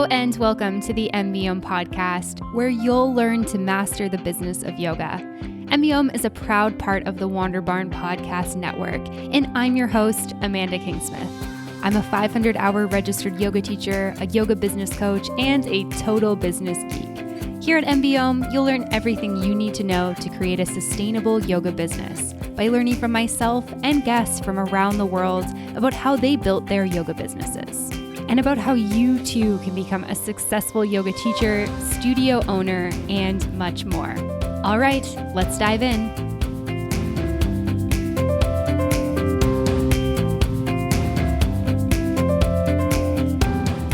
Hello and welcome to the M.B.Om podcast, where you'll learn to master the business of yoga. M.B.Om is a proud part of the Wander Barn podcast network, and I'm your host, Amanda Kingsmith. I'm a 500-hour registered yoga teacher, a yoga business coach, and a total business geek. Here at M.B.Om, you'll learn everything you need to know to create a sustainable yoga business by learning from myself and guests from around the world about how they built their yoga businesses, and about how you too can become a successful yoga teacher, studio owner, and much more. All right, let's dive in.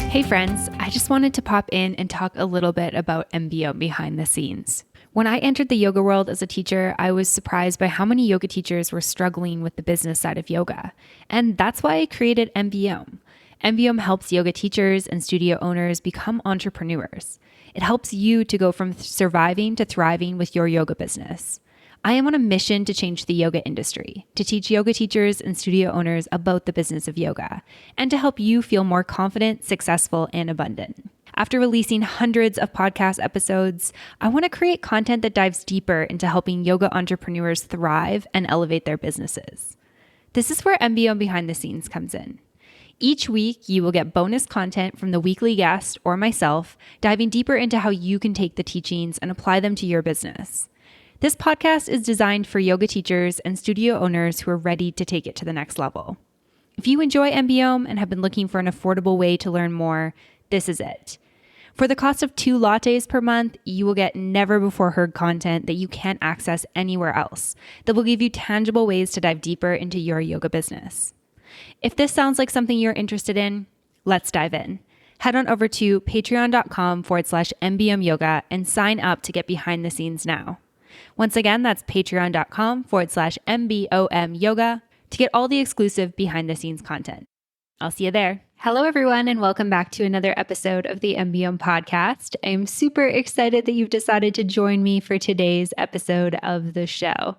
Hey friends, I just wanted to pop in and talk a little bit about M.B.Om behind the scenes. When I entered the yoga world as a teacher, I was surprised by how many yoga teachers were struggling with the business side of yoga. And that's why I created M.B.Om. M.B.Om helps yoga teachers and studio owners become entrepreneurs. It helps you to go from surviving to thriving with your yoga business. I am on a mission to change the yoga industry, to teach yoga teachers and studio owners about the business of yoga, and to help you feel more confident, successful, and abundant. After releasing hundreds of podcast episodes, I want to create content that dives deeper into helping yoga entrepreneurs thrive and elevate their businesses. This is where M.B.Om Behind the Scenes comes in. Each week, you will get bonus content from the weekly guest or myself, diving deeper into how you can take the teachings and apply them to your business. This podcast is designed for yoga teachers and studio owners who are ready to take it to the next level. If you enjoy M.B.Om and have been looking for an affordable way to learn more, this is it. For the cost of 2 lattes per month, you will get never-before-heard content that you can't access anywhere else that will give you tangible ways to dive deeper into your yoga business. If this sounds like something you're interested in, let's dive in. Head on over to patreon.com/MBM yoga and sign up to get behind the scenes now. Once again, that's patreon.com/MBOM yoga to get all the exclusive behind the scenes content. I'll see you there. Hello, everyone, and welcome back to another episode of the M.B.Om podcast. I'm super excited that you've decided to join me for today's episode of the show.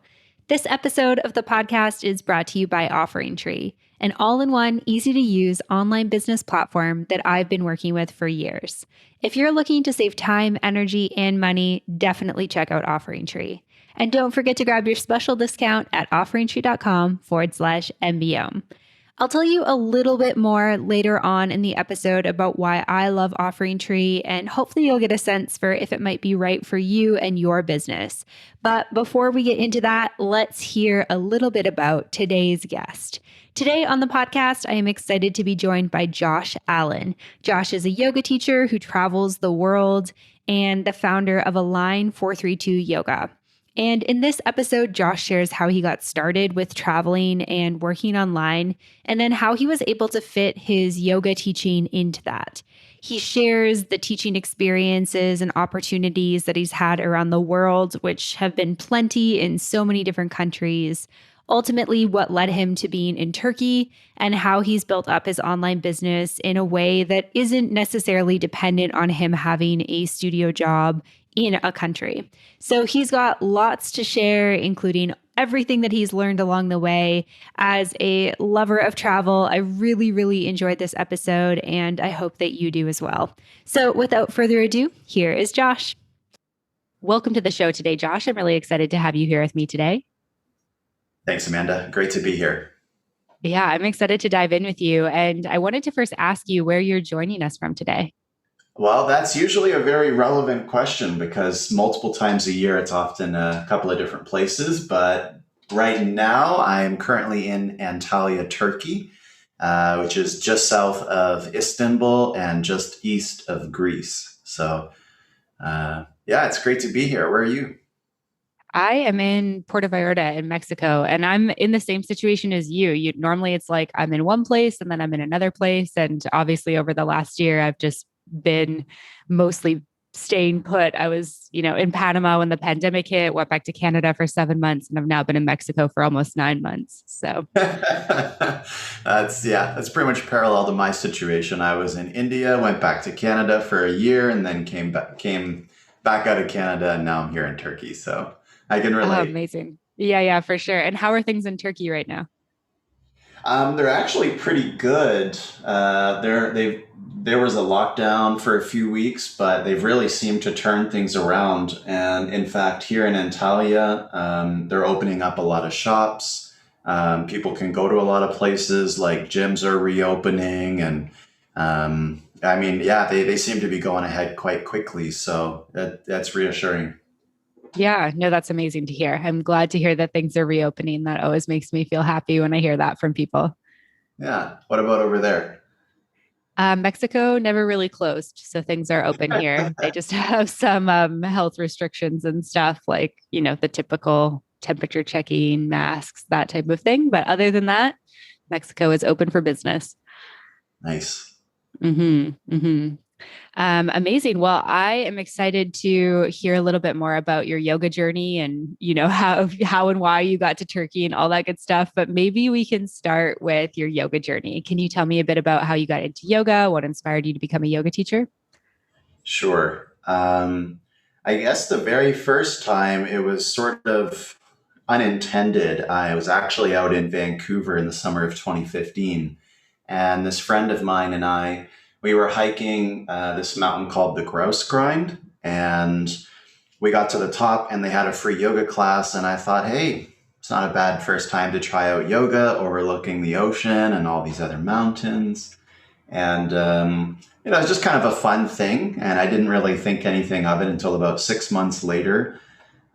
This episode of the podcast is brought to you by OfferingTree, an all-in-one, easy-to-use online business platform that I've been working with for years. If you're looking to save time, energy, and money, definitely check out OfferingTree. And don't forget to grab your special discount at OfferingTree.com/MBOM. I'll tell you a little bit more later on in the episode about why I love OfferingTree, and hopefully you'll get a sense for if it might be right for you and your business. But before we get into that, let's hear a little bit about today's guest. Today on the podcast, I am excited to be joined by Josh Allen. Josh is a yoga teacher who travels the world and the founder of Align 432 Yoga. And in this episode, Josh shares how he got started with traveling and working online, and then how he was able to fit his yoga teaching into that. He shares the teaching experiences and opportunities that he's had around the world, which have been plenty in so many different countries. Ultimately, what led him to being in Turkey, and how he's built up his online business in a way that isn't necessarily dependent on him having a studio job in a country. So he's got lots to share, including everything that he's learned along the way. As a lover of travel, I really, really enjoyed this episode, and I hope that you do as well. So without further ado, here is Josh. Welcome to the show today, Josh. I'm really excited to have you here with me today. Thanks, Amanda. Great to be here. Yeah, I'm excited to dive in with you. And I wanted to first ask you where you're joining us from today. Well, that's usually a very relevant question because multiple times a year, it's often a couple of different places. But right now, I'm currently in Antalya, Turkey, which is just south of Istanbul and just east of Greece. So, yeah, it's great to be here. Where are you? I am in Puerto Vallarta in Mexico, and I'm in the same situation as you. Normally it's like I'm in one place and then I'm in another place. And obviously over the last year, I've just been mostly staying put. I was, in Panama when the pandemic hit, went back to Canada for 7 months, and I've now been in Mexico for almost 9 months. So that's pretty much parallel to my situation. I was in India, went back to Canada for a year, and then came back out of Canada, and now I'm here in Turkey. So I can relate. Oh, amazing. Yeah, for sure. And how are things in Turkey right now? They're actually pretty good. They've there was a lockdown for a few weeks, but they've really seemed to turn things around. And in fact, here in Antalya, they're opening up a lot of shops. People can go to a lot of places, like gyms are reopening. And I mean, yeah, they seem to be going ahead quite quickly. So that's reassuring. Yeah, no, that's amazing to hear. I'm glad to hear that things are reopening. That always makes me feel happy when I hear that from people. Yeah. What about over there? Mexico never really closed, so things are open here. They just have some health restrictions and stuff, like the typical temperature checking, masks, that type of thing. But other than that, Mexico is open for business. Nice. Mm-hmm. Amazing. Well, I am excited to hear a little bit more about your yoga journey and how and why you got to Turkey and all that good stuff. But maybe we can start with your yoga journey. Can you tell me a bit about how you got into yoga? What inspired you to become a yoga teacher? Sure. I guess the very first time it was sort of unintended. I was actually out in Vancouver in the summer of 2015, and this friend of mine and I, we were hiking this mountain called the Grouse Grind, and we got to the top, and they had a free yoga class, and I thought, hey, it's not a bad first time to try out yoga, overlooking the ocean and all these other mountains. And, it was just kind of a fun thing. And I didn't really think anything of it until about 6 months later.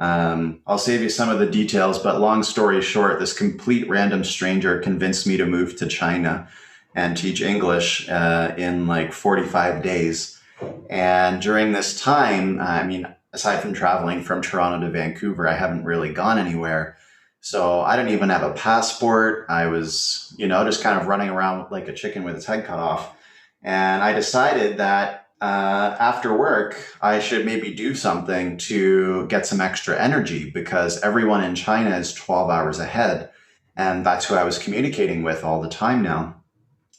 I'll save you some of the details, but long story short, this complete random stranger convinced me to move to China and teach English in like 45 days. And during this time, I mean, aside from traveling from Toronto to Vancouver, I haven't really gone anywhere. So I didn't even have a passport. I was, just kind of running around like a chicken with its head cut off. And I decided that after work, I should maybe do something to get some extra energy because everyone in China is 12 hours ahead. And that's who I was communicating with all the time now.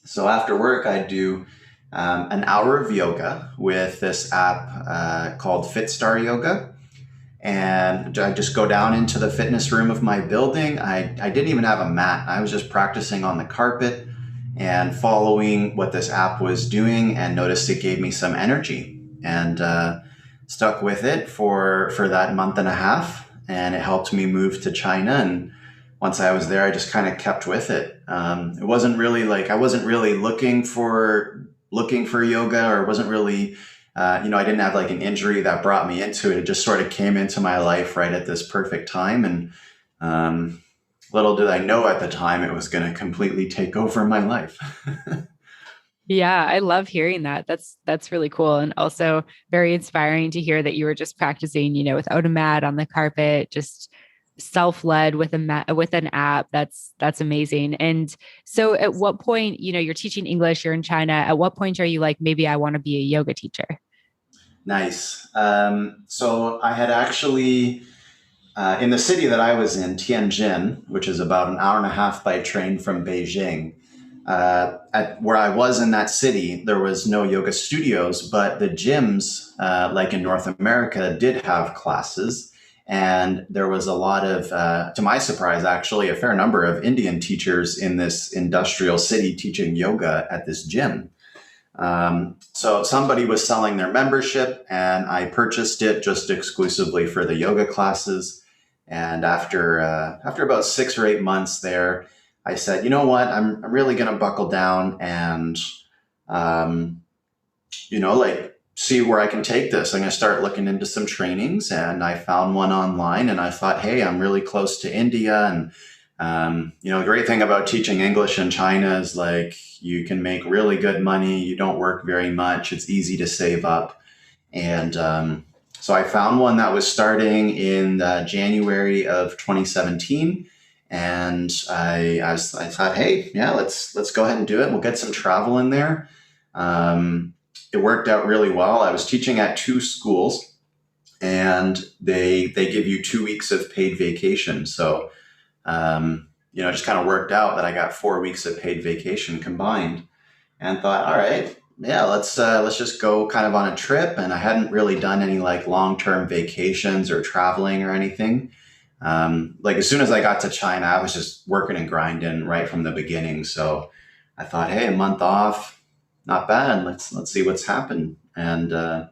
So after work, I do an hour of yoga with this app called FitStar Yoga. And I just go down into the fitness room of my building. I didn't even have a mat. I was just practicing on the carpet and following what this app was doing and noticed it gave me some energy and stuck with it for that month and a half. And it helped me move to China. And once I was there, I just kind of kept with it. It wasn't really like I wasn't really looking for yoga or wasn't really I didn't have like an injury that brought me into it. It just sort of came into my life right at this perfect time. And little did I know at the time it was going to completely take over my life. Yeah, I love hearing that. That's really cool and also very inspiring to hear that you were just practicing, without a mat on the carpet, just self-led with a mat, with an app. That's amazing. And so at what point, you're teaching English, you're in China, at what point are you like, maybe I want to be a yoga teacher? Nice. So I had actually, in the city that I was in, Tianjin, which is about an hour and a half by train from Beijing, at where I was in that city, there was no yoga studios, but the gyms, like in North America, did have classes. And there was a lot of, to my surprise, actually, a fair number of Indian teachers in this industrial city teaching yoga at this gym. So somebody was selling their membership, and I purchased it just exclusively for the yoga classes. And after about 6 or 8 months there, I said, you know what, I'm really going to buckle down and um, like see where I can take this. I'm going to start looking into some trainings, and I found one online, and I thought, hey, I'm really close to India, and the great thing about teaching English in China is like you can make really good money. You don't work very much. It's easy to save up. And so I found one that was starting in January of 2017. And I thought, hey, yeah, let's go ahead and do it. We'll get some travel in there. It worked out really well. I was teaching at two schools, and they give you 2 weeks of paid vacation. So it just kind of worked out that I got 4 weeks of paid vacation combined, and thought, all right, yeah, let's just go kind of on a trip. And I hadn't really done any like long-term vacations or traveling or anything. Like as soon as I got to China, I was just working and grinding right from the beginning. So I thought, hey, a month off, not bad. Let's see what's happened. And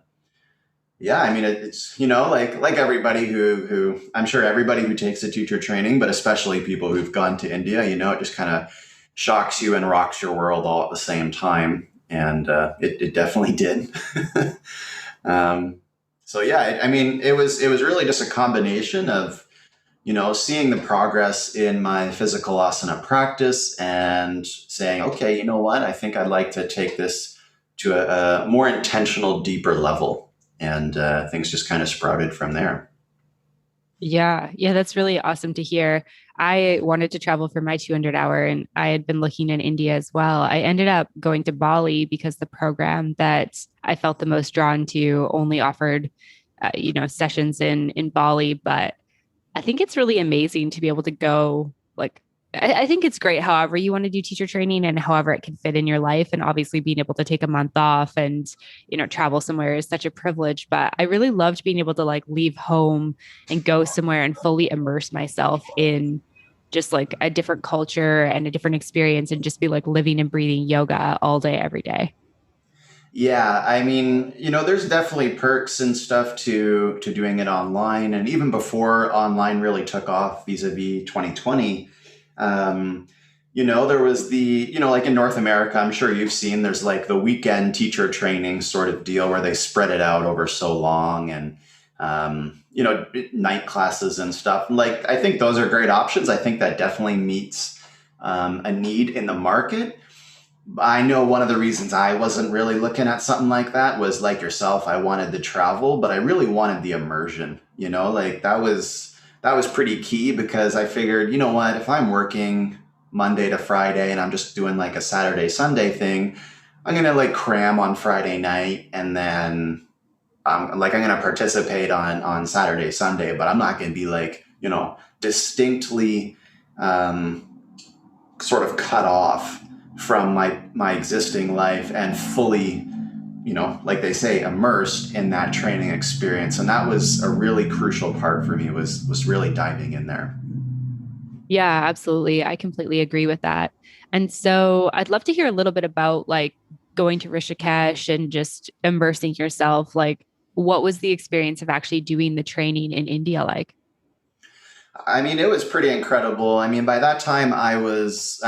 yeah, I mean, it's like everybody who I'm sure everybody who takes a teacher training, but especially people who've gone to India, it just kind of shocks you and rocks your world all at the same time, and it definitely did. um, so yeah, I mean, it was really just a combination of seeing the progress in my physical asana practice and saying, okay, you know what, I think I'd like to take this to a more intentional, deeper level. And things just kind of sprouted from there. Yeah, yeah, that's really awesome to hear. I wanted to travel for my 200 hour and I had been looking in India as well. I ended up going to Bali because the program that I felt the most drawn to only offered, sessions in Bali, but I think it's really amazing to be able to go like I think it's great however you want to do teacher training and however it can fit in your life. And obviously being able to take a month off and, travel somewhere is such a privilege. But I really loved being able to like leave home and go somewhere and fully immerse myself in just like a different culture and a different experience and just be like living and breathing yoga all day, every day. Yeah, I mean, there's definitely perks and stuff to doing it online, and even before online really took off vis-a-vis 2020. um, there was like in North America, I'm sure you've seen, there's like the weekend teacher training sort of deal where they spread it out over so long, and night classes and stuff. Like, I think those are great options. I think that definitely meets a need in the market. I know one of the reasons I wasn't really looking at something like that was, like yourself, I wanted the travel, but I really wanted the immersion. Like that was pretty key, because I figured, you know what, if I'm working Monday to Friday and I'm just doing like a Saturday Sunday thing, I'm gonna like cram on Friday night, and then I'm gonna participate on Saturday Sunday, but I'm not gonna be like distinctly um, sort of cut off from my existing life and fully, like they say, immersed in that training experience. And that was a really crucial part for me, was really diving in there. Yeah, absolutely. I completely agree with that. And so I'd love to hear a little bit about like going to Rishikesh and just immersing yourself. Like, what was the experience of actually doing the training in India like? I mean, it was pretty incredible. I mean, by that time I was,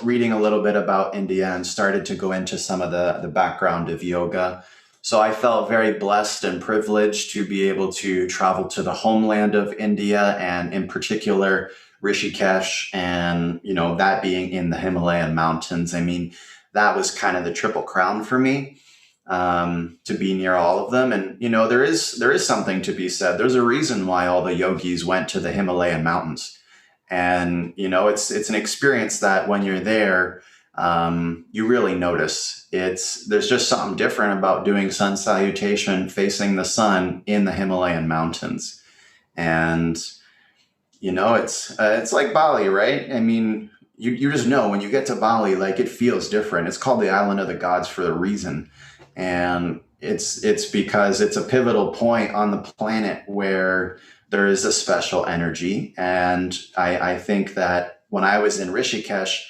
reading a little bit about India and started to go into some of the background of yoga. So I felt very blessed and privileged to be able to travel to the homeland of India, and in particular Rishikesh, and that being in the Himalayan mountains. I mean, that was kind of the triple crown for me, to be near all of them. And there is something to be said. There's a reason why all the yogis went to the Himalayan mountains, and it's an experience that when you're there, you really notice. There's just something different about doing sun salutation facing the sun in the Himalayan mountains, and it's like Bali, right? I mean, you just know when you get to Bali, like, it feels different. It's called the island of the gods for a reason. And it's because it's a pivotal point on the planet where there is a special energy. And I think that when I was in Rishikesh,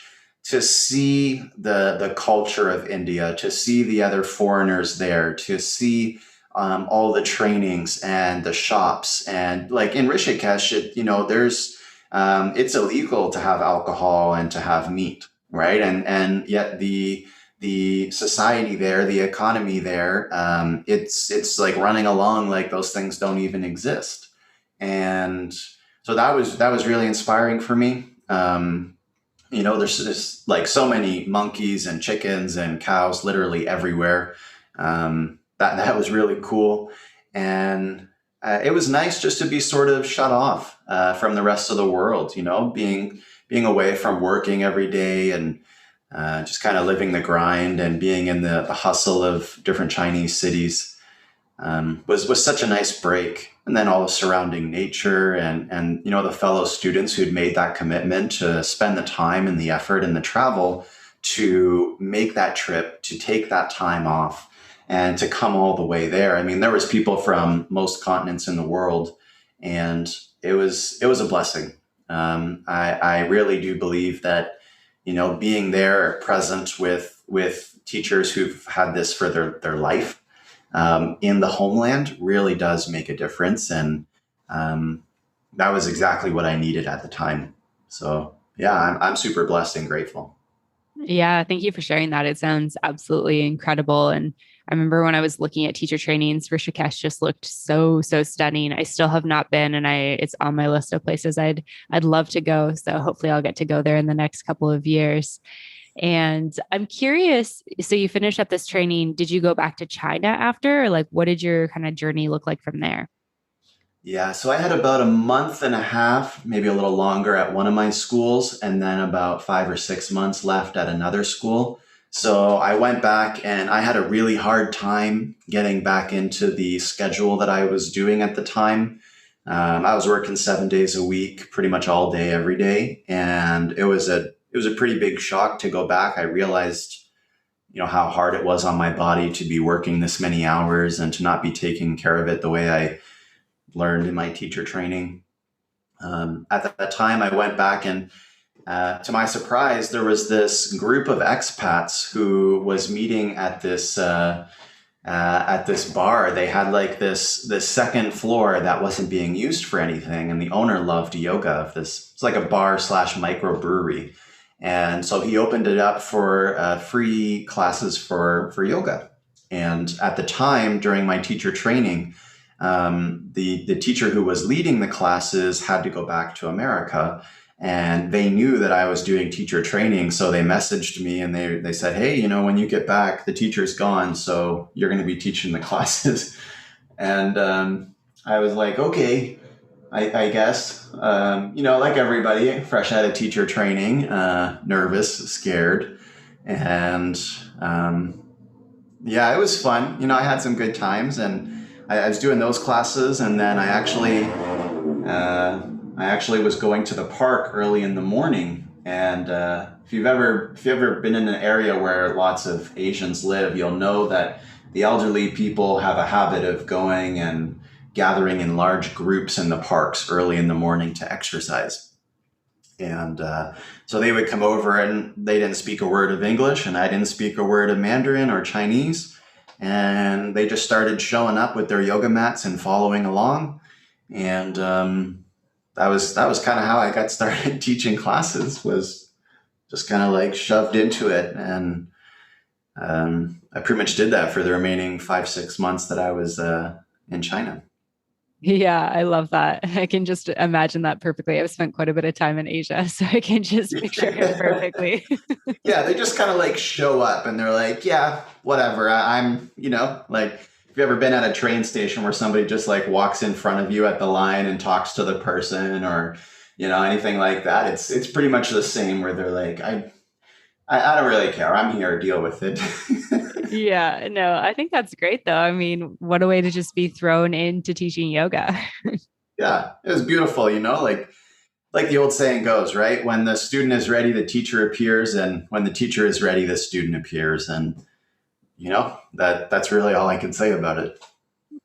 to see the culture of India, to see the other foreigners there, to see all the trainings and the shops, and like in Rishikesh, there's it's illegal to have alcohol and to have meat, right? And yet the society there, the economy there, it's like running along like those things don't even exist. And so that was really inspiring for me. There's just like so many monkeys and chickens and cows literally everywhere. That was really cool, and it was nice just to be sort of shut off from the rest of the world. Being away from working every day, and just kind of living the grind and being in the hustle of different Chinese cities, was such a nice break. And then all the surrounding nature, and the fellow students who'd made that commitment to spend the time and the effort and the travel to make that trip, to take that time off, and to come all the way there. I mean, there was people from most continents in the world, and it was a blessing. I really do believe that being there present with teachers who've had this for their life in the homeland really does make a difference. And um, that was exactly what I needed at the time. So yeah, I'm super blessed and grateful. Yeah, thank you for sharing that. It sounds absolutely incredible. And I remember when I was looking at teacher trainings, Rishikesh just looked so, so stunning. I still have not been, and it's on my list of places I'd love to go. So hopefully I'll get to go there in the next couple of years. And I'm curious, so you finished up this training, did you go back to China after? Or like what did your kind of journey look like from there? Yeah, so I had about a month and a half, maybe a little longer at one of my schools, and then about 5 or 6 months left at another school. So I went back and I had a really hard time getting back into the schedule that I was doing at the time. I was working 7 days a week, pretty much all day, every day, and it was a pretty big shock to go back. I realized, how hard it was on my body to be working this many hours and to not be taking care of it the way I learned in my teacher training. At that time, I went back and, to my surprise, there was this group of expats who was meeting at this bar. They had like this second floor that wasn't being used for anything, and the owner loved yoga of this. It's like a bar slash microbrewery, and so he opened it up for free classes for yoga. And at the time, during my teacher training, the teacher who was leading the classes had to go back to America, and they knew that I was doing teacher training. So they messaged me and they said, hey, when you get back, the teacher's gone. So you're going to be teaching the classes. And I was like, okay, I guess, like everybody fresh out of teacher training, nervous, scared. And yeah, it was fun. I had some good times, and I was doing those classes, and then I actually was going to the park early in the morning. And if you've ever been in an area where lots of Asians live, you'll know that the elderly people have a habit of going and gathering in large groups in the parks early in the morning to exercise. And so they would come over, and they didn't speak a word of English, and I didn't speak a word of Mandarin or Chinese. And they just started showing up with their yoga mats and following along. And that was kind of how I got started teaching classes, was just kind of like shoved into it. And I pretty much did that for the remaining 5, 6 months that I was in China. Yeah, I love that. I can just imagine that perfectly. I've spent quite a bit of time in Asia, so I can just picture it perfectly. Yeah, they just kind of like show up and they're like, yeah, whatever. Like, if you've ever been at a train station where somebody just like walks in front of you at the line and talks to the person, or, anything like that, it's pretty much the same, where they're like, I don't really care. I'm here, deal with it. Yeah, no, I think that's great though. I mean, what a way to just be thrown into teaching yoga. Yeah, it was beautiful, like the old saying goes, right? When the student is ready, the teacher appears, and when the teacher is ready, the student appears. And that's really all I can say about it.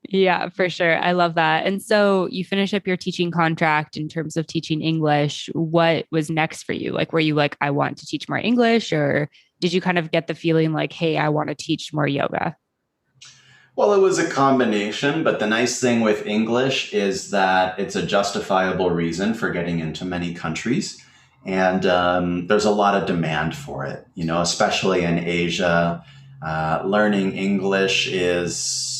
Yeah, for sure. I love that. And so you finish up your teaching contract in terms of teaching English. What was next for you? Like, were you like, I want to teach more English, or did you kind of get the feeling like, hey, I want to teach more yoga? Well, it was a combination, but the nice thing with English is that it's a justifiable reason for getting into many countries. And there's a lot of demand for it, especially in Asia. Learning English is,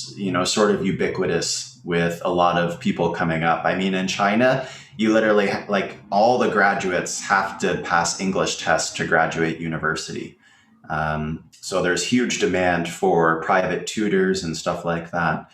sort of ubiquitous with a lot of people coming up. I mean, in China, you literally, like, all the graduates have to pass English tests to graduate university. So there's huge demand for private tutors and stuff like that.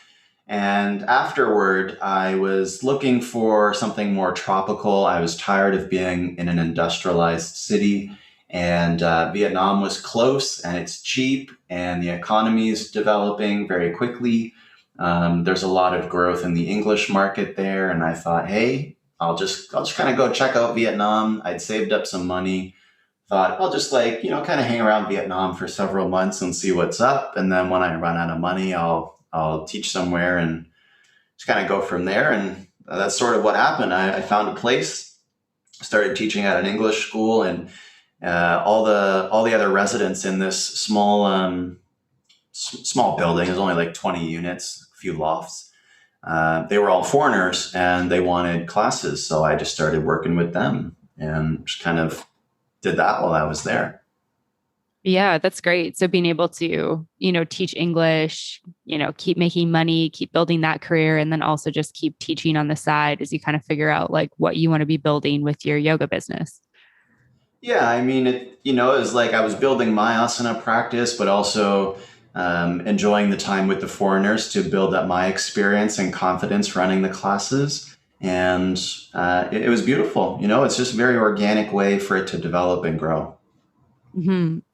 And afterward, I was looking for something more tropical. I was tired of being in an industrialized city, and Vietnam was close and it's cheap, and the economy is developing very quickly. There's a lot of growth in the English market there, and I thought, hey, I'll just kind of go check out Vietnam. I'd saved up some money, thought I'll just, like, kind of hang around Vietnam for several months and see what's up. And then when I run out of money, I'll teach somewhere and just kind of go from there. And that's sort of what happened. I found a place, started teaching at an English school, and All the other residents in this small building. There's only like 20 units, a few lofts. They were all foreigners and they wanted classes, so I just started working with them and just kind of did that while I was there. Yeah, that's great. So being able to, teach English, keep making money, keep building that career, and then also just keep teaching on the side as you kind of figure out like what you want to be building with your yoga business. Yeah, I mean, it was like I was building my asana practice, but also enjoying the time with the foreigners to build up my experience and confidence running the classes. And it was beautiful. It's just a very organic way for it to develop and grow.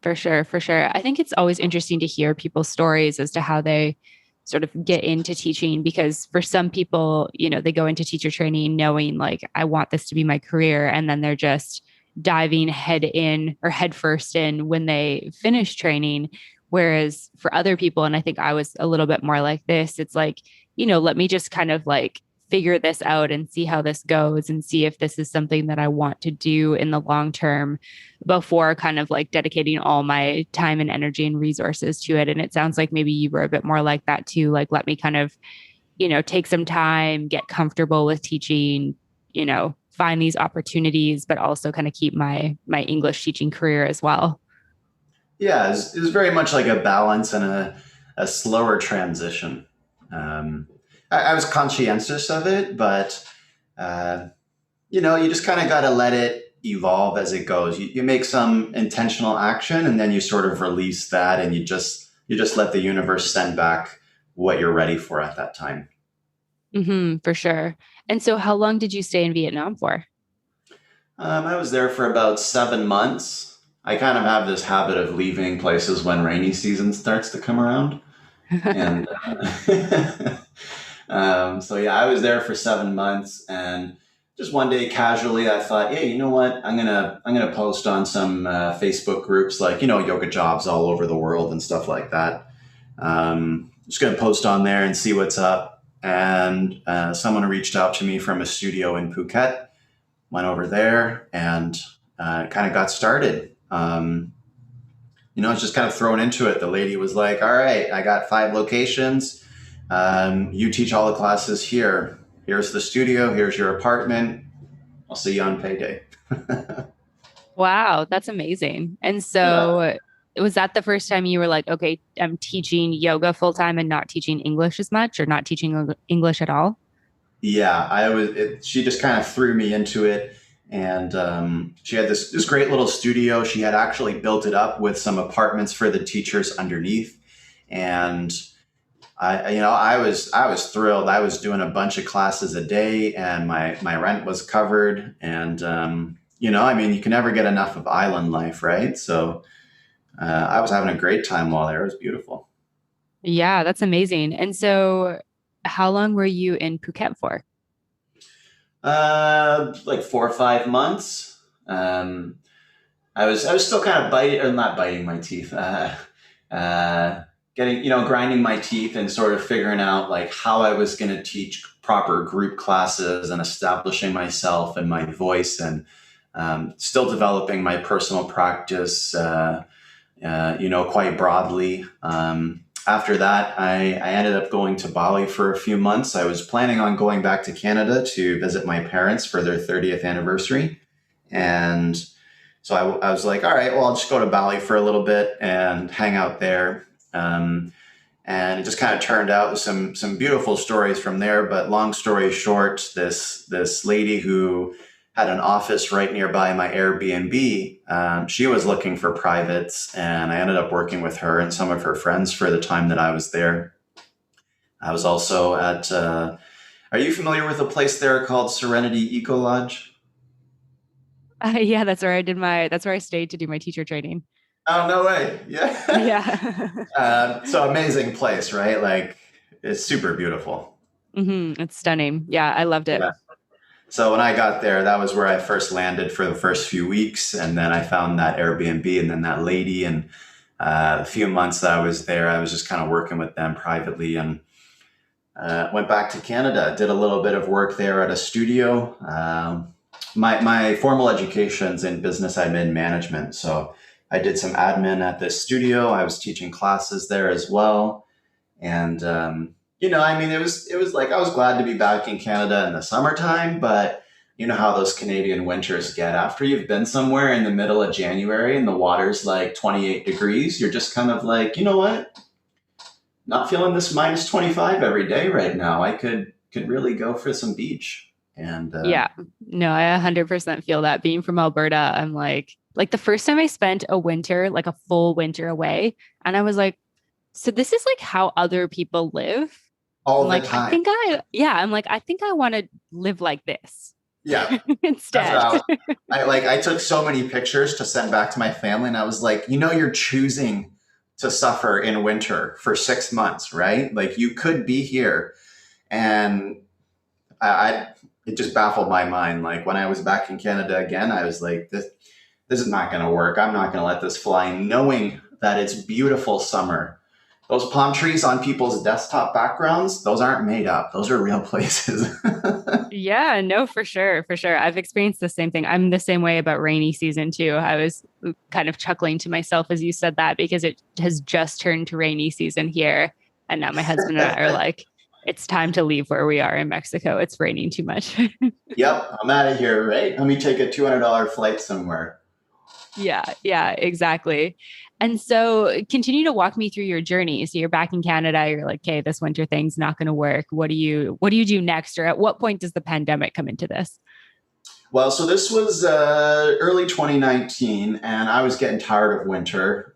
For sure, for sure. I think it's always interesting to hear people's stories as to how they sort of get into teaching because for some people, they go into teacher training knowing like I want this to be my career and then they're just diving head in or head first in when they finish training. Whereas for other people, and I think I was a little bit more like this, it's like, let me just kind of like figure this out and see how this goes and see if this is something that I want to do in the long term before kind of like dedicating all my time and energy and resources to it. And it sounds like maybe you were a bit more like that too. Like, let me kind of, take some time, get comfortable with teaching, find these opportunities, but also kind of keep my English teaching career as well. Yeah, it was very much like a balance and a slower transition. Um, I was conscientious of it, but uh, you just kind of got to let it evolve as it goes. You make some intentional action, and then you sort of release that, and you just let the universe send back what you're ready for at that time. For sure. And so, how long did you stay in Vietnam for? I was there for about 7 months. I kind of have this habit of leaving places when rainy season starts to come around. And so yeah, I was there for 7 months, and just one day casually, I thought, hey, you know what? I'm gonna post on some Facebook groups like yoga jobs all over the world and stuff like that. Just gonna post on there and see what's up. And someone reached out to me from a studio in Phuket. Went over there and kind of got started. It's just kind of thrown into it. The lady was like, all right, I got 5 locations. You teach all the classes here. Here's the studio. Here's your apartment. I'll see you on payday. Wow, that's amazing. And Yeah. so, was that the first time you were like, okay, I'm teaching yoga full time and not teaching English as much or not teaching English at all? Yeah, she just kind of threw me into it. And she had this great little studio. She had actually built it up with some apartments for the teachers underneath. And I was thrilled. I was doing a bunch of classes a day, and my rent was covered. And I mean, you can never get enough of island life, right? So I was having a great time while there. It was beautiful. Yeah, that's amazing. And so, how long were you in Phuket for? Like 4 or 5 months. I was still kind of biting, or not biting my teeth. Uh, Getting, grinding my teeth and sort of figuring out like how I was going to teach proper group classes and establishing myself and my voice, and still developing my personal practice, quite broadly. After that, I ended up going to Bali for a few months. I was planning on going back to Canada to visit my parents for their 30th anniversary. And so I was like, all right, well, I'll just go to Bali for a little bit and hang out there. Um, and it just kind of turned out with some beautiful stories from there. But long story short, this lady who had an office right nearby my Airbnb, she was looking for privates, and I ended up working with her and some of her friends for the time that I was there. I was also at. Are you familiar with a place there called Serenity Eco Lodge? Yeah, that's where I stayed to do my teacher training. Oh, no way! Yeah. Yeah. So amazing place, right? Like it's super beautiful. It's stunning. Yeah, I loved it. Yeah. So when I got there, that was where I first landed for the first few weeks, and then I found that Airbnb, and then that lady, and the few months that I was there, I was just kind of working with them privately, and went back to Canada. Did a little bit of work there at a studio. My formal education's in business admin management. So I did some admin at this studio. I was teaching classes there as well. And, I mean, it was like I was glad to be back in Canada in the summertime, but you know how those Canadian winters get. After you've been somewhere in the middle of January and the water's like 28 degrees, you're just kind of like, you know what? Not feeling this minus 25 every day right now. I could really go for some beach. And Yeah, no, I 100% feel that. Being from Alberta, I'm like the first time I spent a winter, like a full winter away, and I was like, so this is like how other people live. I'm all the like, time. I think I want to live like this Yeah, that's what instead. I was. I took so many pictures to send back to my family, and I was like, you're choosing to suffer in winter for 6 months, right? Like you could be here, and I it just baffled my mind. Like when I was back in Canada again, I was like, this is not going to work. I'm not going to let this fly, knowing that it's beautiful summer. Those palm trees on people's desktop backgrounds, those aren't made up. Those are real places. Yeah, no, for sure, for sure. I've experienced the same thing. I'm the same way about rainy season too. I was kind of chuckling to myself as you said that because it has just turned to rainy season here. And now my husband and I are like, it's time to leave where we are in Mexico. It's raining too much. Yep, I'm out of here, right? Let me take a $200 flight somewhere. Yeah, yeah, exactly. And so continue to walk me through your journey. So you're back in Canada, you're like, okay, this winter thing's not going to work. What do you do next? Or at what point does the pandemic come into this? Well, so this was early 2019, and I was getting tired of winter.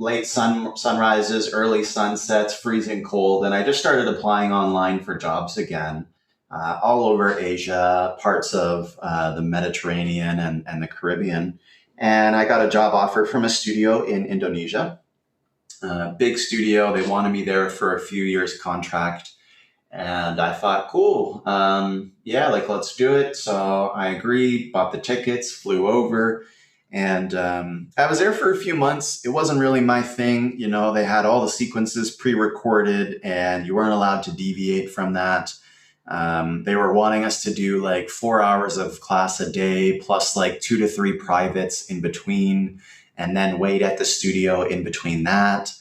Late sunrises, early sunsets, freezing cold, and I just started applying online for jobs again, all over Asia, parts of the Mediterranean and the Caribbean. And I got a job offer from a studio in Indonesia, big studio. They wanted me there for a few years contract. And I thought, cool, yeah, like let's do it. So I agreed, bought the tickets, flew over, and I was there for a few months. It wasn't really my thing. They had all the sequences pre-recorded, and you weren't allowed to deviate from that. They were wanting us to do like 4 hours of class a day, plus like 2 to 3 privates in between, and then wait at the studio in between that.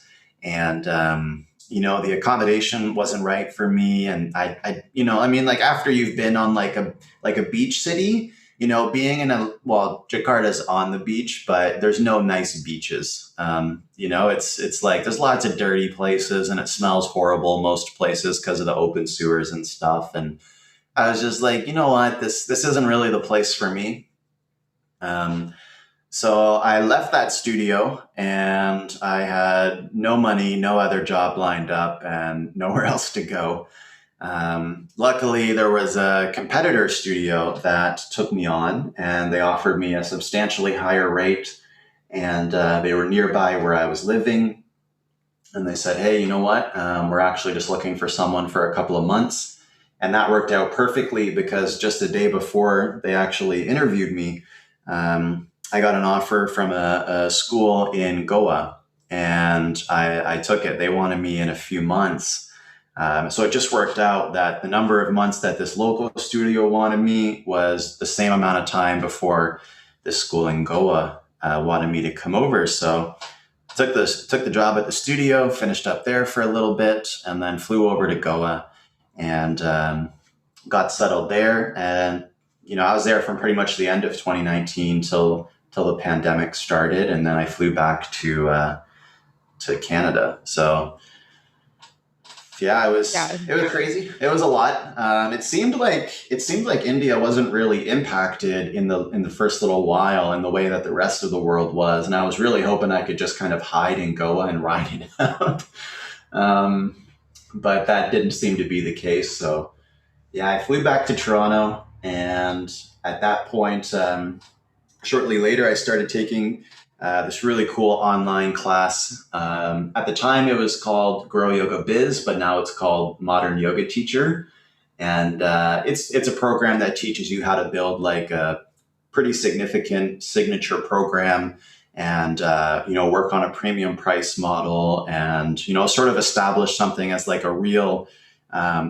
And the accommodation wasn't right for me. And I mean, like after you've been on like a beach city, being in Jakarta's on the beach, but there's no nice beaches. It's like there's lots of dirty places and it smells horrible most places because of the open sewers and stuff. And I was just like, you know what, this isn't really the place for me. Um, so I left that studio and I had no money, no other job lined up, and nowhere else to go. Luckily, there was a competitor studio that took me on and they offered me a substantially higher rate. And they were nearby where I was living. And they said, hey, you know what? We're actually just looking for someone for a couple of months. And that worked out perfectly because just the day before they actually interviewed me, I got an offer from a school in Goa, and I took it. They wanted me in a few months. So it just worked out that the number of months that this local studio wanted me was the same amount of time before this school in Goa wanted me to come over. So I took the job at the studio, finished up there for a little bit, and then flew over to Goa and got settled there. And I was there from pretty much the end of 2019 till the pandemic started, and then I flew back to Canada. So yeah, Yeah. it was crazy. It was a lot. It seemed like India wasn't really impacted in the first little while in the way that the rest of the world was, and I was really hoping I could just kind of hide in Goa and ride it out. um, but that didn't seem to be the case. So yeah, I flew back to Toronto, and at that point, shortly later, I started taking this really cool online class. At the time, it was called Grow Yoga Biz, but now it's called Modern Yoga Teacher. And it's a program that teaches you how to build like a pretty significant signature program, and work on a premium price model, and sort of establish something as like a real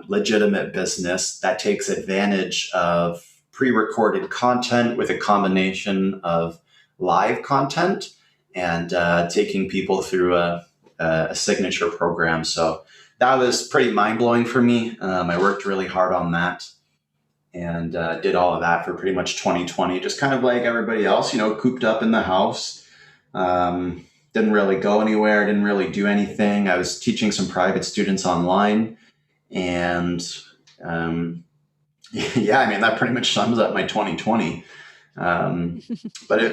legitimate business that takes advantage of pre-recorded content with a combination of live content and taking people through a signature program. So that was pretty mind-blowing for me. I worked really hard on that and did all of that for pretty much 2020, just kind of like everybody else, cooped up in the house. Didn't really go anywhere, didn't really do anything. I was teaching some private students online. And yeah, I mean, that pretty much sums up my 2020. But it,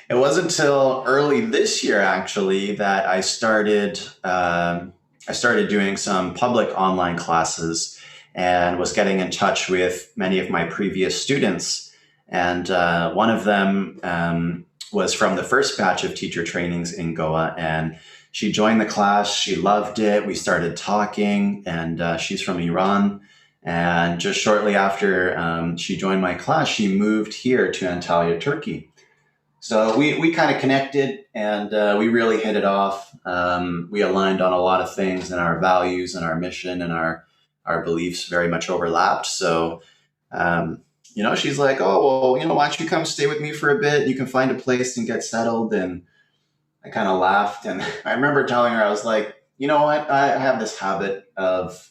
it wasn't until early this year, actually, that I started doing some public online classes and was getting in touch with many of my previous students. And one of them was from the first batch of teacher trainings in Goa. And she joined the class. She loved it. We started talking, and she's from Iran. And just shortly after she joined my class, she moved here to Antalya, Turkey. So we kind of connected, and we really hit it off. We aligned on a lot of things, and our values and our mission and our beliefs very much overlapped. So, she's like, oh, well, why don't you come stay with me for a bit? You can find a place and get settled. And I kind of laughed. And I remember telling her, I was like, you know what? I have this habit of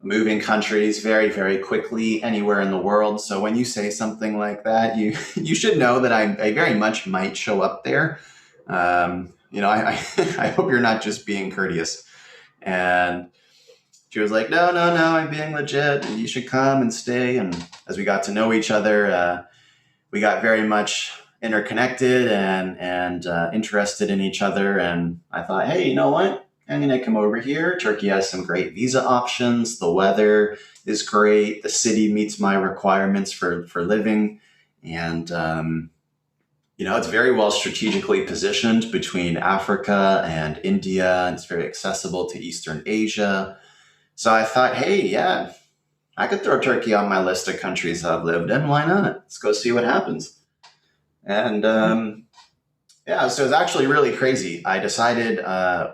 moving countries very, very quickly anywhere in the world. So when you say something like that, you should know that I very much might show up there. I hope you're not just being courteous. And she was like, no, I'm being legit. You should come and stay. And as we got to know each other, we got very much interconnected and interested in each other. And I thought, hey, you know what? I'm going to come over here. Turkey has some great visa options. The weather is great. The city meets my requirements for living. And, it's very well strategically positioned between Africa and India. And it's very accessible to Eastern Asia. So I thought, hey, yeah, I could throw Turkey on my list of countries I've lived in. Why not? Let's go see what happens. And so it was actually really crazy. I decided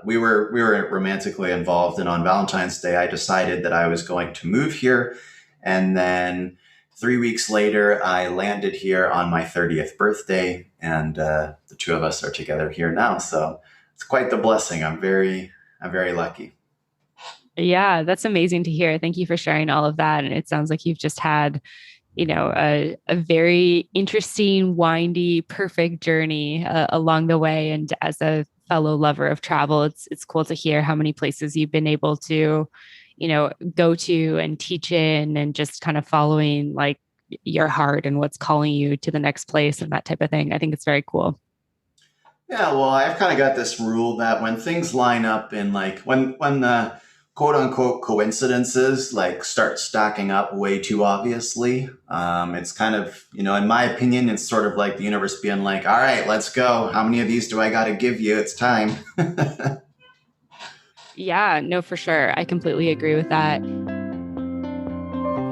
we were romantically involved, and on Valentine's Day, I decided that I was going to move here. And then 3 weeks later, I landed here on my 30th birthday, and the two of us are together here now. So it's quite the blessing. I'm very lucky. Yeah, that's amazing to hear. Thank you for sharing all of that. And it sounds like you've just had, a very interesting, windy, perfect journey along the way. And as a fellow lover of travel, it's cool to hear how many places you've been able to, go to and teach in, and just kind of following like your heart and what's calling you to the next place and that type of thing. I think it's very cool. Yeah, well, I've kind of got this rule that when things line up in like when the quote unquote coincidences like start stacking up way too obviously, it's kind of, in my opinion, it's sort of like the universe being like, all right, let's go. How many of these do I got to give you? It's time. Yeah, no, for sure. I completely agree with that.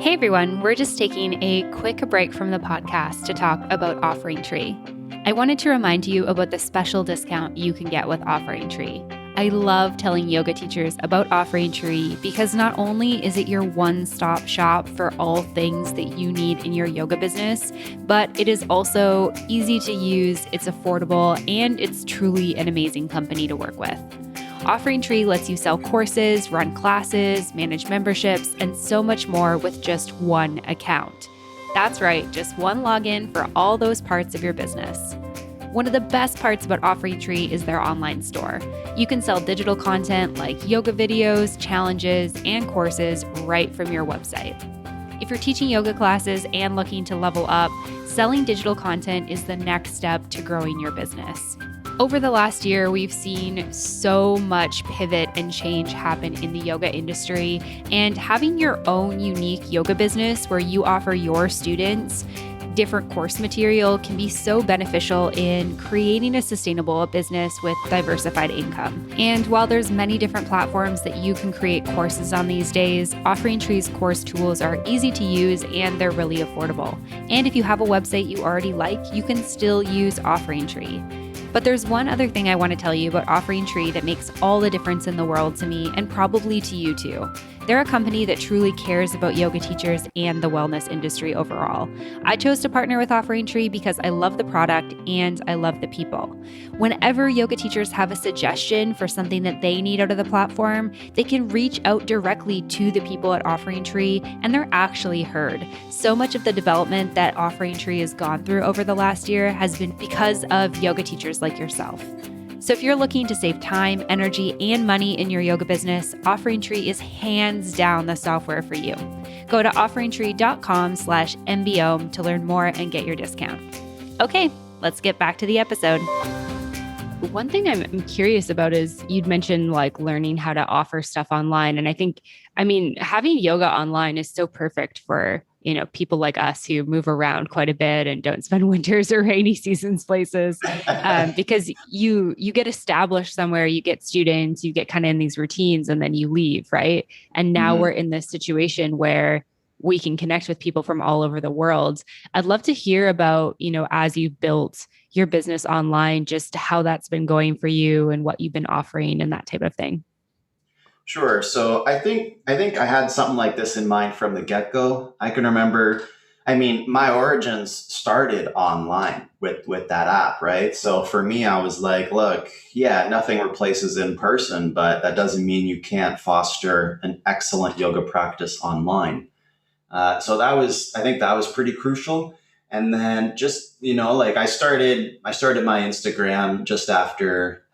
Hey everyone, we're just taking a quick break from the podcast to talk about OfferingTree. I wanted to remind you about the special discount you can get with OfferingTree. I love telling yoga teachers about OfferingTree because not only is it your one-stop shop for all things that you need in your yoga business, but it is also easy to use, it's affordable, and it's truly an amazing company to work with. OfferingTree lets you sell courses, run classes, manage memberships, and so much more with just one account. That's right, just one login for all those parts of your business. One of the best parts about OfferingTree is their online store. You can sell digital content like yoga videos, challenges, and courses right from your website. If you're teaching yoga classes and looking to level up, selling digital content is the next step to growing your business. Over the last year, we've seen so much pivot and change happen in the yoga industry, and having your own unique yoga business where you offer your students different course material can be so beneficial in creating a sustainable business with diversified income. And while there's many different platforms that you can create courses on these days, OfferingTree's course tools are easy to use and they're really affordable. And if you have a website you already like, you can still use OfferingTree. But there's one other thing I want to tell you about OfferingTree that makes all the difference in the world to me and probably to you too. They're a company that truly cares about yoga teachers and the wellness industry overall. I chose to partner with OfferingTree because I love the product and I love the people. Whenever yoga teachers have a suggestion for something that they need out of the platform, they can reach out directly to the people at OfferingTree and they're actually heard. So much of the development that OfferingTree has gone through over the last year has been because of yoga teachers like yourself. So if you're looking to save time, energy, and money in your yoga business, OfferingTree is hands down the software for you. Go to offeringtree.com/M.B.Om to learn more and get your discount. Okay, let's get back to the episode. One thing I'm curious about is you'd mentioned like learning how to offer stuff online. And having yoga online is so perfect for, people like us who move around quite a bit and don't spend winters or rainy seasons places, because you get established somewhere, you get students, you get kind of in these routines and then you leave, right? And now we're in this situation where we can connect with people from all over the world. I'd love to hear about, as you built your business online, just how that's been going for you and what you've been offering and that type of thing. Sure. So I think I had something like this in mind from the get-go. I can remember, my origins started online with that app, right? So for me, I was like, look, yeah, nothing replaces in person, but that doesn't mean you can't foster an excellent yoga practice online. So I think that was pretty crucial. And then just, I started my Instagram just after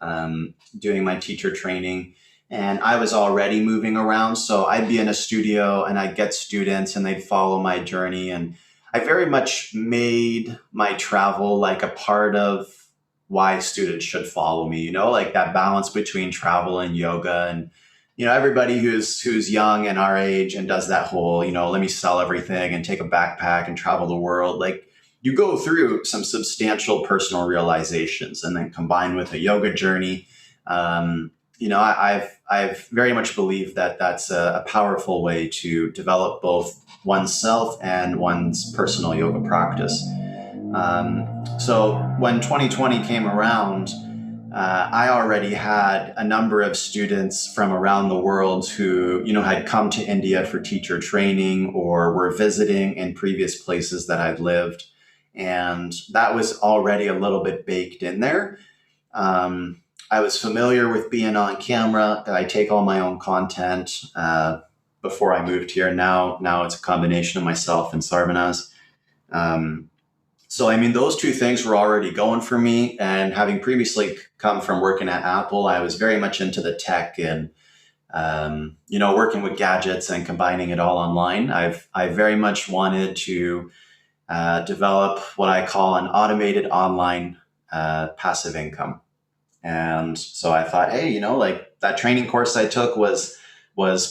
doing my teacher training, and I was already moving around. So I'd be in a studio and I'd get students and they'd follow my journey. And I very much made my travel like a part of why students should follow me, like that balance between travel and yoga. And everybody who's young and our age and does that whole, let me sell everything and take a backpack and travel the world. Like, you go through some substantial personal realizations, and then combined with a yoga journey, I've very much believed that that's a powerful way to develop both oneself and one's personal yoga practice. So when 2020 came around, I already had a number of students from around the world who, had come to India for teacher training or were visiting in previous places that I'd lived. And that was already a little bit baked in there. I was familiar with being on camera. I take all my own content. Before I moved here, now it's a combination of myself and Sarvanas. So, those two things were already going for me. And having previously come from working at Apple, I was very much into the tech and, working with gadgets and combining it all online. I very much wanted to develop what I call an automated online passive income. And so I thought, hey, that training course I took was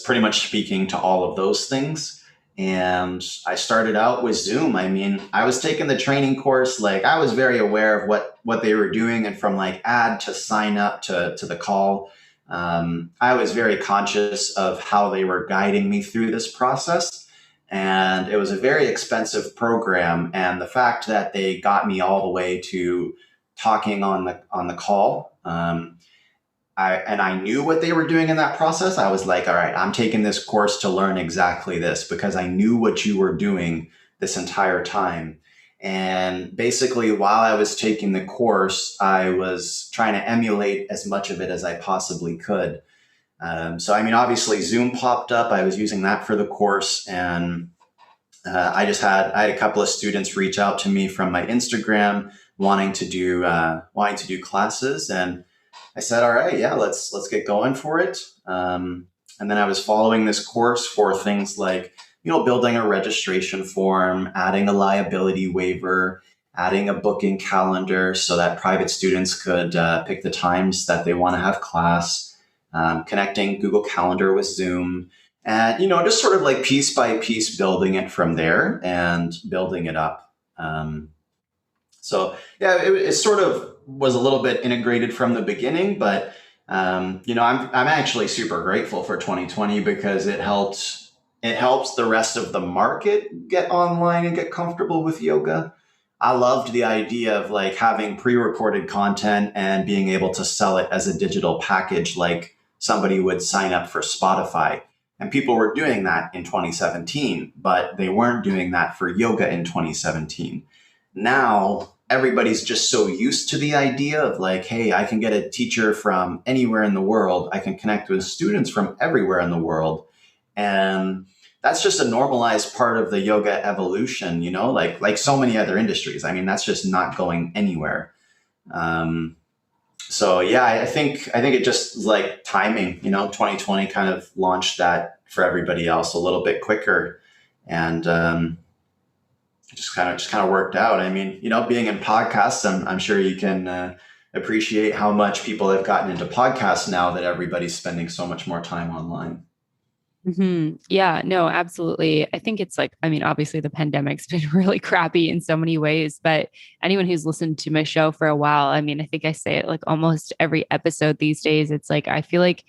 pretty much speaking to all of those things. And I started out with Zoom. I was taking the training course, like I was very aware of what they were doing. And from like add to sign up to the call, I was very conscious of how they were guiding me through this process. And it was a very expensive program. And the fact that they got me all the way to talking on the call, I knew what they were doing in that process. I was like, all right, I'm taking this course to learn exactly this because I knew what you were doing this entire time. And basically, while I was taking the course, I was trying to emulate as much of it as I possibly could. So obviously Zoom popped up. I was using that for the course, and I had a couple of students reach out to me from my Instagram wanting to do classes, and I said, all right, yeah, let's get going for it. And then I was following this course for things like, building a registration form, adding a liability waiver, adding a booking calendar so that private students could pick the times that they want to have class, connecting Google Calendar with Zoom, and, just sort of like piece by piece building it from there and building it up. So yeah, it sort of was a little bit integrated from the beginning, but I'm actually super grateful for 2020 because it helps the rest of the market get online and get comfortable with yoga. I loved the idea of like having pre-recorded content and being able to sell it as a digital package, like somebody would sign up for Spotify. And people were doing that in 2017, but they weren't doing that for yoga in 2017. Now, everybody's just so used to the idea of like, hey, I can get a teacher from anywhere in the world. I can connect with students from everywhere in the world. And that's just a normalized part of the yoga evolution, like so many other industries. I mean, that's just not going anywhere. Um, so yeah, I think it just like timing, 2020 kind of launched that for everybody else a little bit quicker. And it just kind of worked out. I mean, being in podcasts, I'm sure you can appreciate how much people have gotten into podcasts now that everybody's spending so much more time online. Yeah, no, absolutely. I think it's like, I mean, obviously the pandemic's been really crappy in so many ways, but anyone who's listened to my show for a while, I mean, I think I say it like almost every episode these days. It's like, I feel like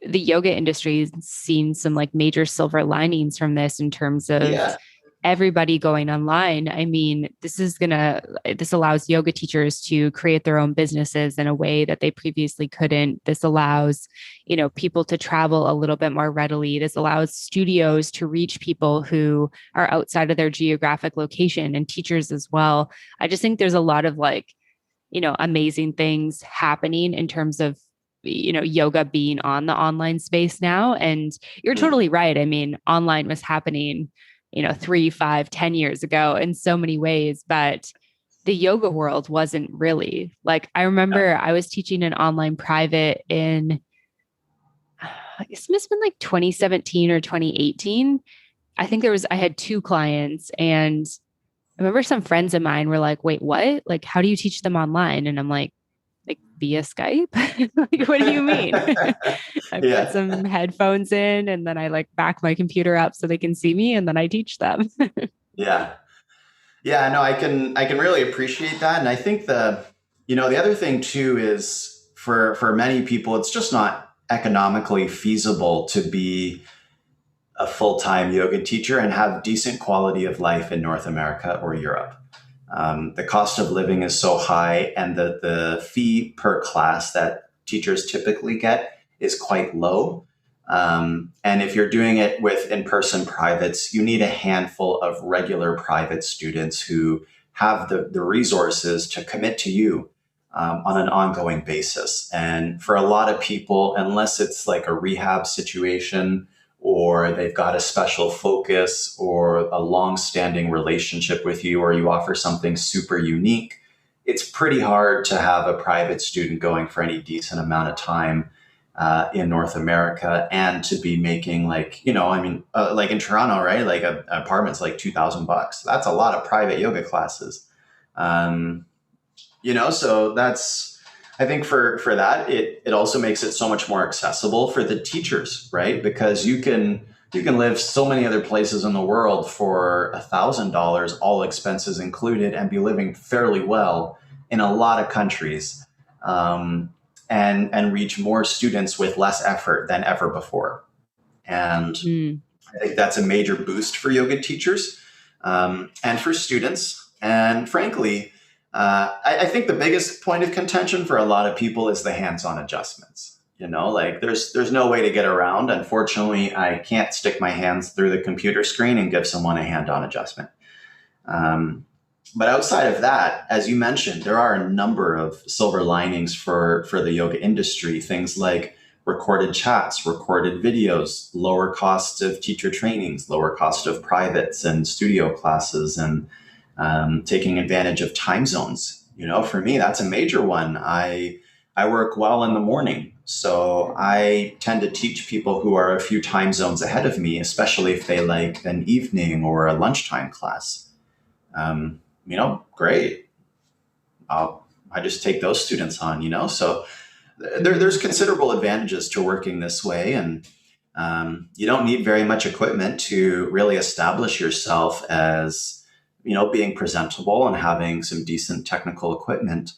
the yoga industry has seen some like major silver linings from this in terms of Yeah. everybody going online. I mean, this allows yoga teachers to create their own businesses in a way that they previously couldn't. This allows, people to travel a little bit more readily. This allows studios to reach people who are outside of their geographic location, and teachers as well. I just think there's a lot of like, amazing things happening in terms of yoga being on the online space now. And you're Mm. totally right. I mean, online was happening 3, 5, 10 years ago in so many ways, but the yoga world wasn't really. Like, I remember I was teaching an online private in, I guess it must have been like 2017 or 2018. I had two clients, and I remember some friends of mine were like, wait, what? Like, how do you teach them online? And I'm like via Skype? Like, what do you mean? I put Yeah. some headphones in, and then I like back my computer up so they can see me, and then I teach them. Yeah. Yeah, no, I can really appreciate that. And I think the other thing too is for many people, it's just not economically feasible to be a full-time yoga teacher and have decent quality of life in North America or Europe. The cost of living is so high, and the fee per class that teachers typically get is quite low. And if you're doing it with in-person privates, you need a handful of regular private students who have the resources to commit to you on an ongoing basis. And for a lot of people, unless it's like a rehab situation or they've got a special focus or a long-standing relationship with you, or you offer something super unique, it's pretty hard to have a private student going for any decent amount of time in North America, and to be making like, I mean, like in Toronto, right? Like an apartment's like $2,000. That's a lot of private yoga classes. Um, so that's, I think for that, it also makes it so much more accessible for the teachers, right? Because you can live so many other places in the world for $1,000, all expenses included, and be living fairly well in a lot of countries, um, and reach more students with less effort than ever before. And Mm. I think that's a major boost for yoga teachers, and for students. And frankly, I think the biggest point of contention for a lot of people is the hands-on adjustments. Like there's no way to get around. Unfortunately, I can't stick my hands through the computer screen and give someone a hand-on adjustment. Um, but outside of that, as you mentioned, there are a number of silver linings for the yoga industry. Things like recorded chats, recorded videos, lower cost of teacher trainings, lower cost of privates and studio classes, and taking advantage of time zones. For me, that's a major one. I work well in the morning, so I tend to teach people who are a few time zones ahead of me, especially if they like an evening or a lunchtime class. Great. I just take those students on. So there's considerable advantages to working this way, and you don't need very much equipment to really establish yourself as being presentable and having some decent technical equipment.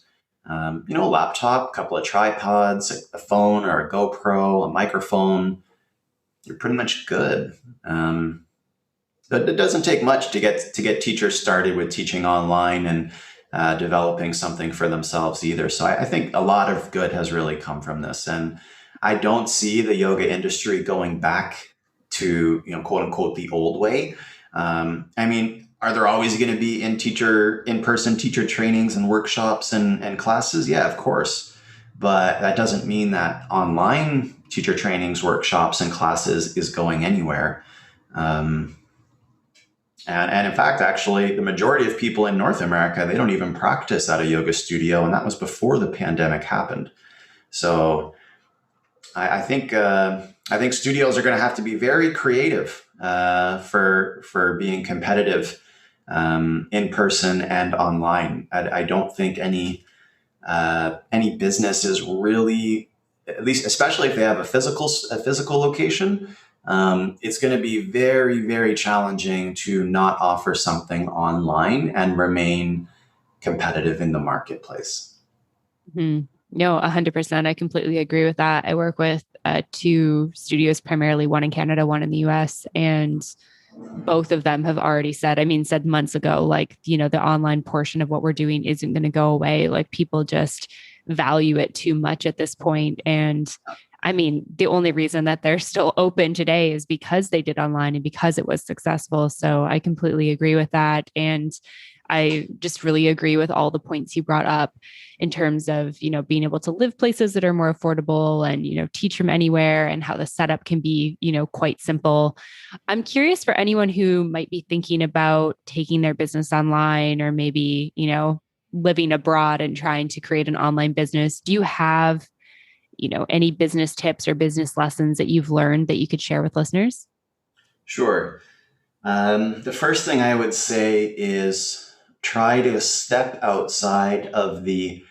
A laptop, a couple of tripods, a phone or a GoPro, a microphone. You're pretty much good. But it doesn't take much to get teachers started with teaching online and developing something for themselves either. So I think a lot of good has really come from this, and I don't see the yoga industry going back to, quote unquote, the old way. I mean, are there always going to be in person teacher trainings and workshops and classes? Yeah, of course, but that doesn't mean that online teacher trainings, workshops, and classes is going anywhere. Um, and in fact, actually, the majority of people in North America, they don't even practice at a yoga studio. And that was before the pandemic happened. So I think studios are going to have to be very creative for being competitive in person and online. I don't think any business is really, at least especially if they have a physical location, it's going to be very, very challenging to not offer something online and remain competitive in the marketplace. Mhm. No, 100%. I completely agree with that. I work with two studios, primarily one in Canada, one in the US, and both of them have already said, I mean, said months ago, like, the online portion of what we're doing isn't going to go away. Like, people just value it too much at this point. And I mean, the only reason that they're still open today is because they did online and because it was successful. So I completely agree with that. And I just really agree with all the points you brought up in terms of, being able to live places that are more affordable and, teach from anywhere, and how the setup can be, quite simple. I'm curious for anyone who might be thinking about taking their business online, or maybe, living abroad and trying to create an online business. Do you have, any business tips or business lessons that you've learned that you could share with listeners? Sure. The first thing I would say is try to step outside of the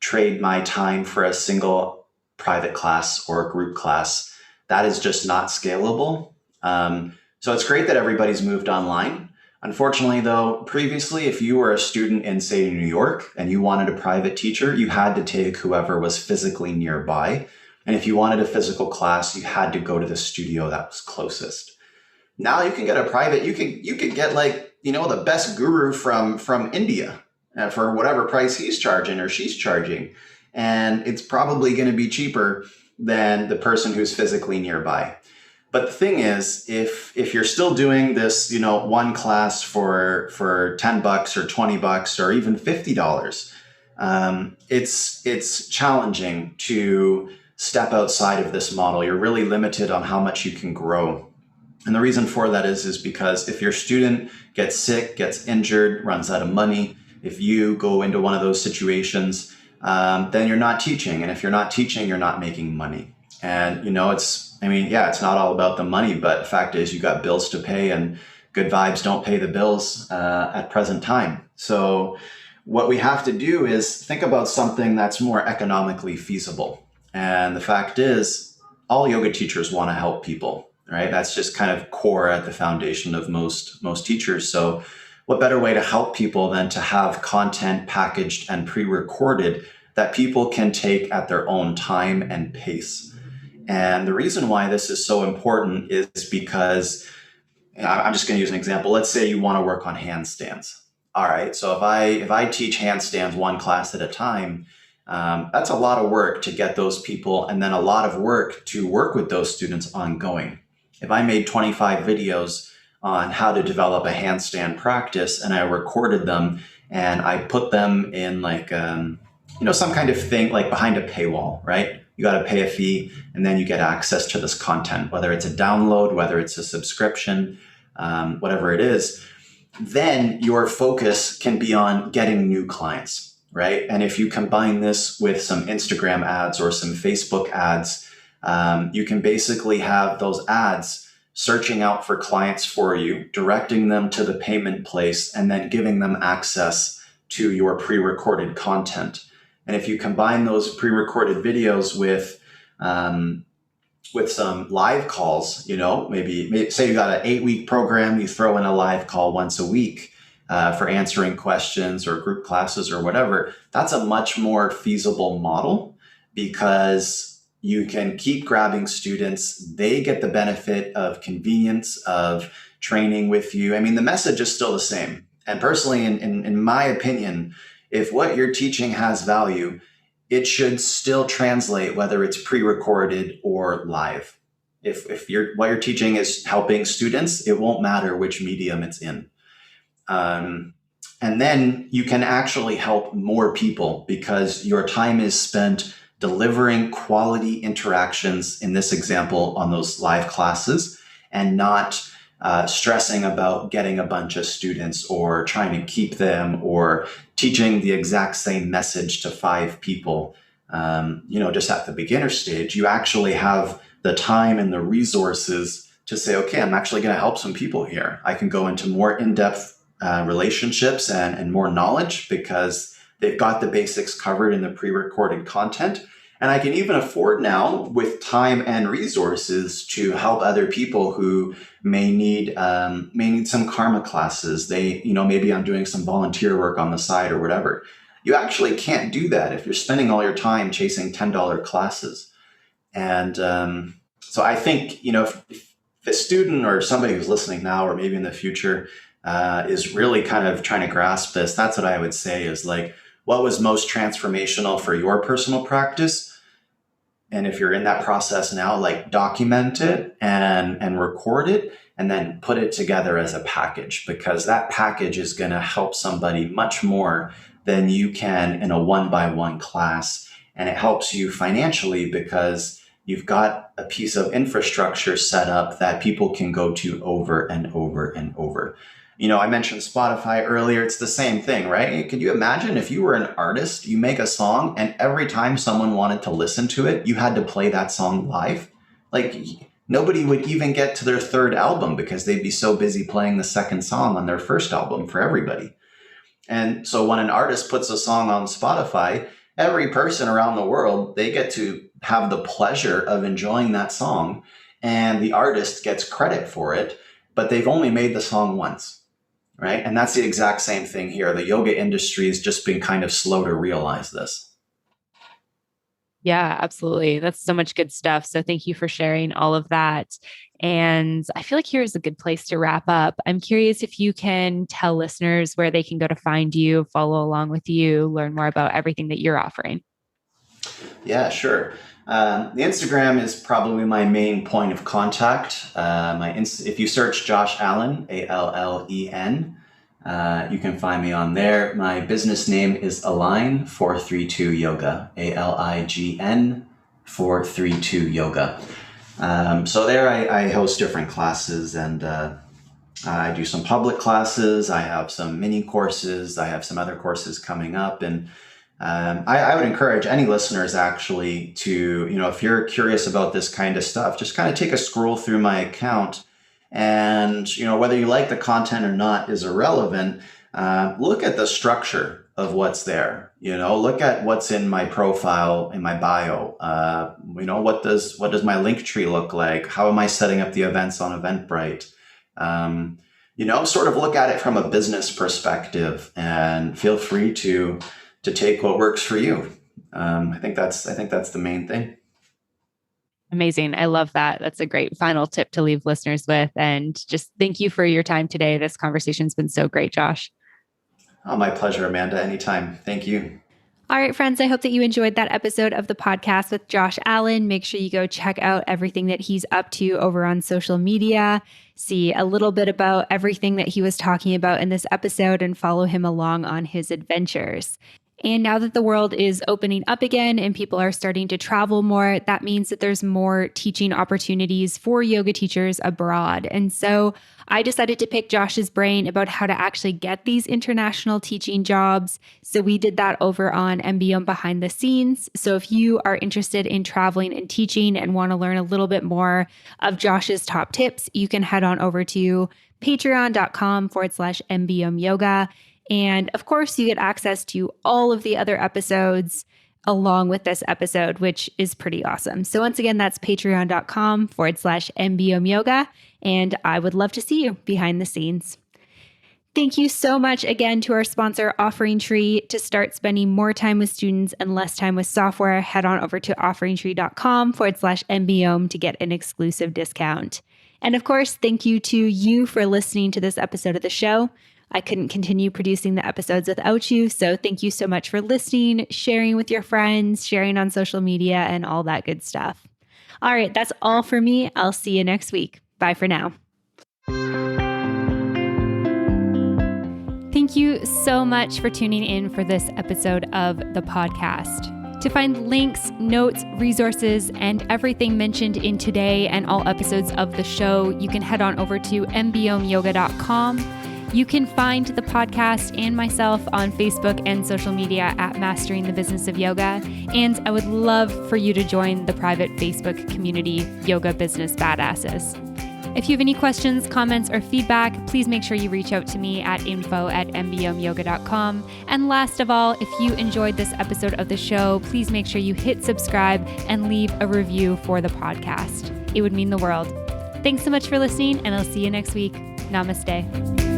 trade my time for a single private class or group class. That is just not scalable. So it's great that everybody's moved online. Unfortunately, though, previously, if you were a student in, say, New York and you wanted a private teacher, you had to take whoever was physically nearby. And if you wanted a physical class, you had to go to the studio that was closest. Now you can get a private. You could get, like, the best guru from India for whatever price he's charging or she's charging, and it's probably going to be cheaper than the person who's physically nearby. But the thing is, if you're still doing this, one class for $10 or $20 or even $50, it's challenging to step outside of this model. You're really limited on how much you can grow. And the reason for that is because if your student gets sick, gets injured, runs out of money, if you go into one of those situations, then you're not teaching. And if you're not teaching, you're not making money. And, it's not all about the money, but the fact is you got bills to pay, and good vibes don't pay the bills at present time. So what we have to do is think about something that's more economically feasible. And the fact is, all yoga teachers want to help people, right? That's just kind of core at the foundation of most teachers. So what better way to help people than to have content packaged and pre-recorded that people can take at their own time and pace? And the reason why this is so important is because, I'm just going to use an example. Let's say you want to work on handstands. All right. So if I teach handstands one class at a time, that's a lot of work to get those people, and then a lot of work to work with those students ongoing. If I made 25 videos on how to develop a handstand practice and I recorded them and I put them in, like, some kind of thing, like behind a paywall, right? You got to pay a fee and then you get access to this content, whether it's a download, whether it's a subscription, whatever it is. Then your focus can be on getting new clients, right? And if you combine this with some Instagram ads or some Facebook ads, you can basically have those ads searching out for clients for you, directing them to the payment place, and then giving them access to your pre-recorded content. And if you combine those pre-recorded videos with some live calls, maybe say you got an 8-week program, you throw in a live call once a week for answering questions or group classes or whatever, that's a much more feasible model, because you can keep grabbing students. They get the benefit of convenience of training with you. I mean, the message is still the same. And personally, in my opinion, if what you're teaching has value, it should still translate whether it's pre-recorded or live. If what you're teaching is helping students, it won't matter which medium it's in. And then you can actually help more people because your time is spent delivering quality interactions, in this example, on those live classes, and not stressing about getting a bunch of students or trying to keep them or teaching the exact same message to 5 people. Just at the beginner stage, you actually have the time and the resources to say, okay, I'm actually going to help some people here. I can go into more in-depth relationships and more knowledge because they've got the basics covered in the pre-recorded content. And I can even afford now, with time and resources, to help other people who may need some karma classes. Maybe I'm doing some volunteer work on the side or whatever. You actually can't do that if you're spending all your time chasing $10 classes. And so I think, if a student or somebody who's listening now or maybe in the future is really kind of trying to grasp this, that's what I would say is like, what was most transformational for your personal practice? And if you're in that process now, like document it and record it and then put it together as a package, because that package is going to help somebody much more than you can in a 1-by-1 class. And it helps you financially because you've got a piece of infrastructure set up that people can go to over and over and over. I mentioned Spotify earlier. It's the same thing, right? Could you imagine if you were an artist, you make a song and every time someone wanted to listen to it, you had to play that song live? Like nobody would even get to their 3rd album because they'd be so busy playing the 2nd song on their 1st album for everybody. And so when an artist puts a song on Spotify, every person around the world, they get to have the pleasure of enjoying that song, and the artist gets credit for it, but they've only made the song once, right? And that's the exact same thing here. The yoga industry has just been kind of slow to realize this. Yeah, absolutely. That's so much good stuff. So thank you for sharing all of that. And I feel like here's a good place to wrap up. I'm curious if you can tell listeners where they can go to find you, follow along with you, learn more about everything that you're offering. Yeah, sure. The Instagram is probably my main point of contact. If you search Josh Allen, Allen, you can find me on there. My business name is Align 432 Yoga, ALIGN 432 Yoga. So there I host different classes, and I do some public classes. I have some mini courses. I have some other courses coming up, and I would encourage any listeners actually to, if you're curious about this kind of stuff, just kind of take a scroll through my account, and, whether you like the content or not is irrelevant. Look at the structure of what's there. Look at what's in my profile, in my bio. What does my link tree look like? How am I setting up the events on Eventbrite? Sort of look at it from a business perspective, and feel free to take what works for you. I think that's the main thing. Amazing. I love that. That's a great final tip to leave listeners with. And just thank you for your time today. This conversation's been so great, Josh. Oh, my pleasure, Amanda. Anytime. Thank you. All right, friends, I hope that you enjoyed that episode of the podcast with Josh Allen. Make sure you go check out everything that he's up to over on social media, see a little bit about everything that he was talking about in this episode, and follow him along on his adventures. And now that the world is opening up again and people are starting to travel more, that means that there's more teaching opportunities for yoga teachers abroad. And so I decided to pick Josh's brain about how to actually get these international teaching jobs. So we did that over on M.B.Om behind the scenes. So if you are interested in traveling and teaching and want to learn a little bit more of Josh's top tips, you can head on over to patreon.com/M.B.Om yoga. And of course, you get access to all of the other episodes along with this episode, which is pretty awesome. So once again, that's patreon.com/M.B.Om yoga. And I would love to see you behind the scenes. Thank you so much again to our sponsor, OfferingTree. To start spending more time with students and less time with software, head on over to offeringtree.com/MBOM to get an exclusive discount. And of course, thank you to you for listening to this episode of the show. I couldn't continue producing the episodes without you, so thank you so much for listening, sharing with your friends, sharing on social media, and all that good stuff. All right, that's all for me. I'll see you next week. Bye for now. Thank you so much for tuning in for this episode of the podcast. To find links, notes, resources, and everything mentioned in today and all episodes of the show, you can head on over to M.B.Om.yoga.com. You can find the podcast and myself on Facebook and social media at Mastering the Business of Yoga. And I would love for you to join the private Facebook community, Yoga Business Badasses. If you have any questions, comments, or feedback, please make sure you reach out to me at info@mbomyoga.com. And last of all, if you enjoyed this episode of the show, please make sure you hit subscribe and leave a review for the podcast. It would mean the world. Thanks so much for listening, and I'll see you next week. Namaste.